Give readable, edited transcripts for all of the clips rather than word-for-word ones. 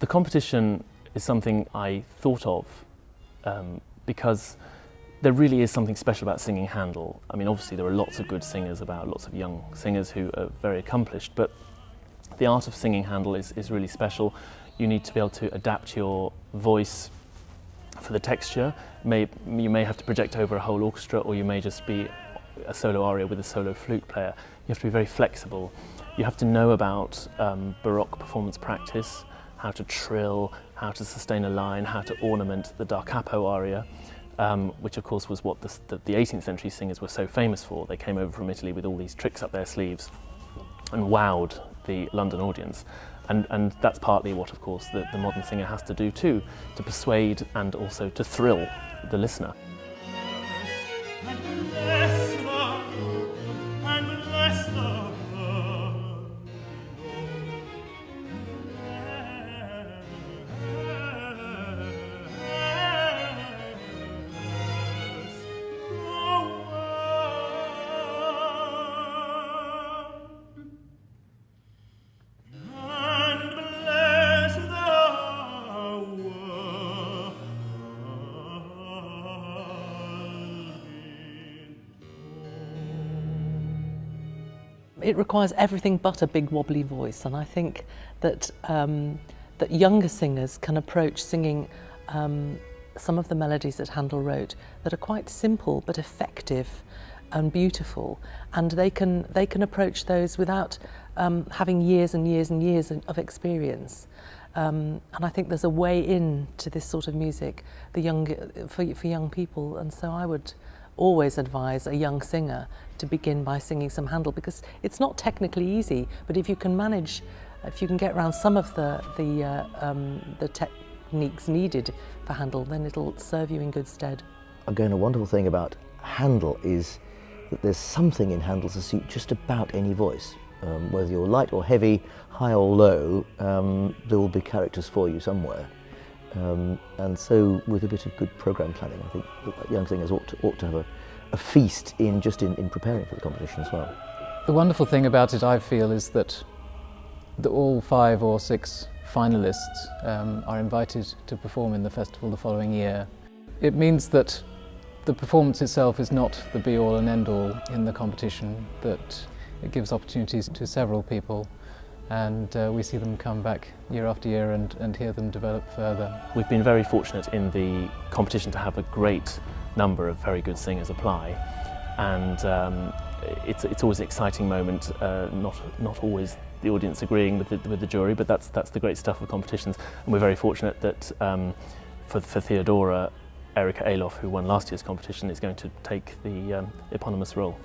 The competition is something I thought of because there really is something special about singing Handel. I mean, obviously there are lots of good singers about, lots of young singers who are very accomplished, but the art of singing Handel is really special. You need to be able to adapt your voice for the texture. You may have to project over a whole orchestra, or you may just be a solo aria with a solo flute player. You have to be very flexible. You have to know about Baroque performance practice, how to trill, how to sustain a line, how to ornament the da capo aria, which of course was what the 18th century singers were so famous for. They came over from Italy with all these tricks up their sleeves and wowed the London audience. And that's partly what, of course, the modern singer has to do too, to persuade and also to thrill the listener. It requires everything but a big wobbly voice, and I think that that younger singers can approach singing some of the melodies that Handel wrote that are quite simple but effective and beautiful, and they can approach those without having years and years and years of experience. And I think there's a way in to this sort of music for young people, and so I would always advise a young singer to begin by singing some Handel, because it's not technically easy, but if you can get around some of the techniques needed for Handel, then it'll serve you in good stead. Again, a wonderful thing about Handel is that there's something in Handel to suit just about any voice. Whether you're light or heavy, high or low, there will be characters for you somewhere. And so, with a bit of good programme planning, I think that young singers ought to have a feast in preparing for the competition as well. The wonderful thing about it, I feel, is that all 5 or 6 finalists are invited to perform in the festival the following year. It means that the performance itself is not the be-all and end-all in the competition, that it gives opportunities to several people, and we see them come back year after year and hear them develop further. We've been very fortunate in the competition to have a great number of very good singers apply, and it's always an exciting moment, not always the audience agreeing with the jury, but that's the great stuff of competitions, and we're very fortunate that for Theodora, Erika Alof, who won last year's competition, is going to take the eponymous role.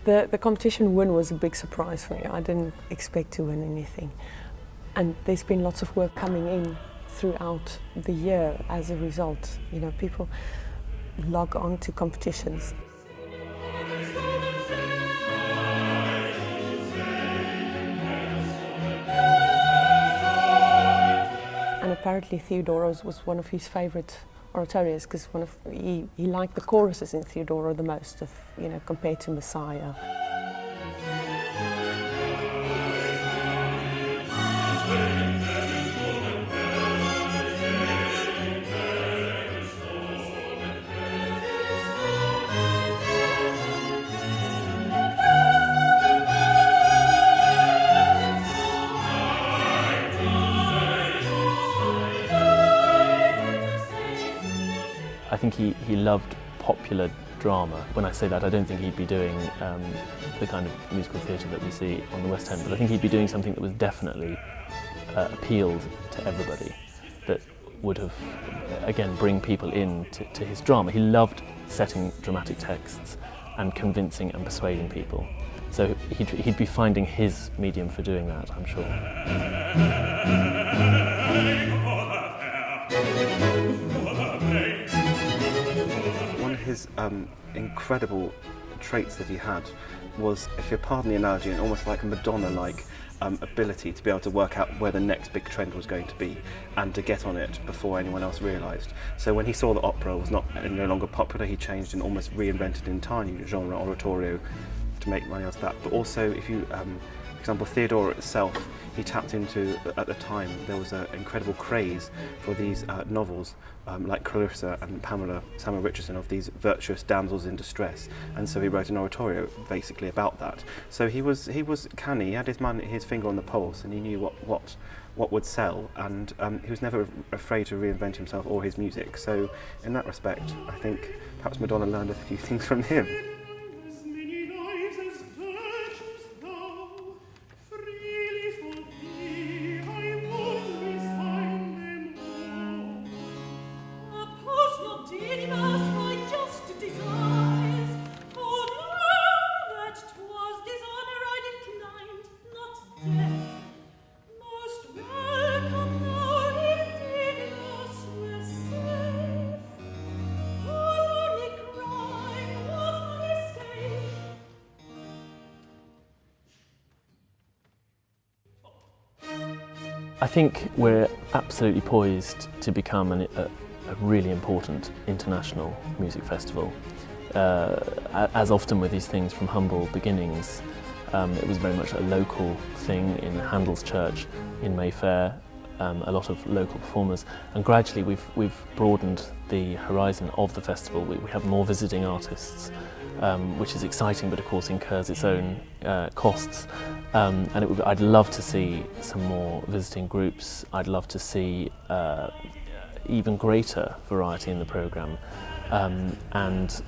The competition win was a big surprise for me. I didn't expect to win anything. And there's been lots of work coming in throughout the year as a result. You know, people log on to competitions. And apparently Theodora was one of his favourite oratorios, because he liked the choruses in Theodora the most, compared to Messiah. I think he loved popular drama. When I say that, I don't think he'd be doing the kind of musical theatre that we see on the West End, but I think he'd be doing something that was definitely appealed to everybody, that would have, again, bring people in to his drama. He loved setting dramatic texts and convincing and persuading people. So he'd be finding his medium for doing that, I'm sure. One of his incredible traits that he had was, if you'll pardon the analogy, almost like a Madonna-like ability to be able to work out where the next big trend was going to be and to get on it before anyone else realised. So when he saw that opera was no longer popular, he changed and almost reinvented an entire new genre, oratorio, to make money out of that. But also, if you, for example, Theodora itself, he tapped into, at the time, there was an incredible craze for these novels like Clarissa and Pamela, Samuel Richardson, of these virtuous damsels in distress, and so he wrote an oratorio basically about that. So he was canny, he had his finger on the pulse, and he knew what would sell, and he was never afraid to reinvent himself or his music. So in that respect, I think perhaps Madonna learned a few things from him. I think we're absolutely poised to become a really important international music festival. As often with these things from humble beginnings, it was very much a local thing in Handel's church in Mayfair, a lot of local performers, and gradually we've broadened the horizon of the festival. We have more visiting artists, which is exciting, but of course incurs its own costs. And I'd love to see some more visiting groups. I'd love to see even greater variety in the programme, and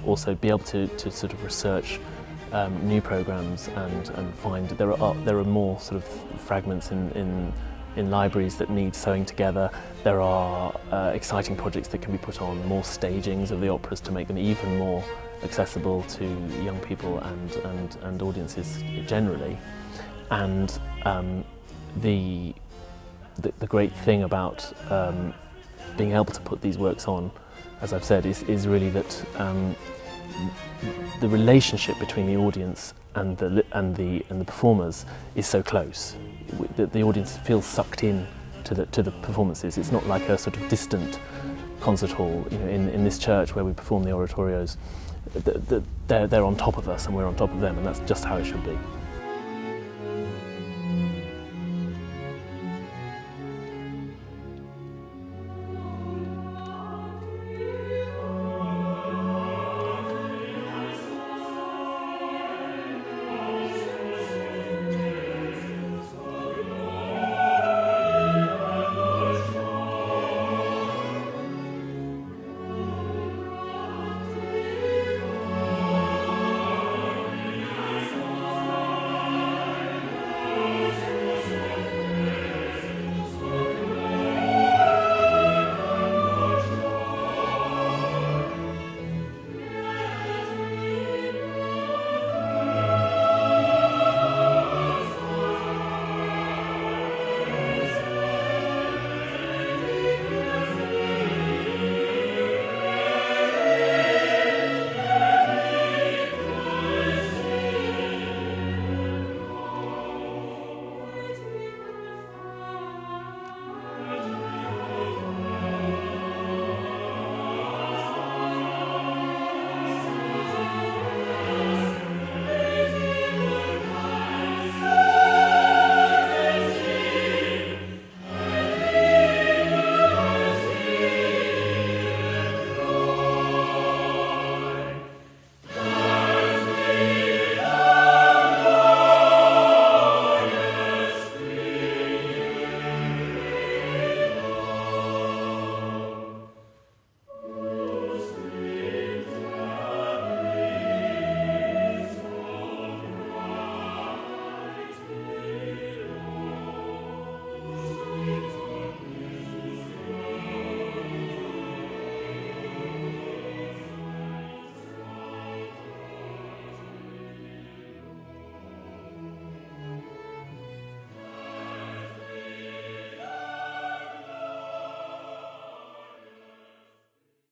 also be able to sort of research new programmes and find there are more sort of fragments in libraries that need sewing together. There are exciting projects that can be put on, more stagings of the operas to make them even more accessible to young people and audiences generally. And the great thing about being able to put these works on, as I've said, is really that the relationship between the audience and the performers is so close. The audience feels sucked in to the performances. It's not like a sort of distant concert hall. You know, in this church where we perform the oratorios, they're on top of us and we're on top of them, and that's just how it should be.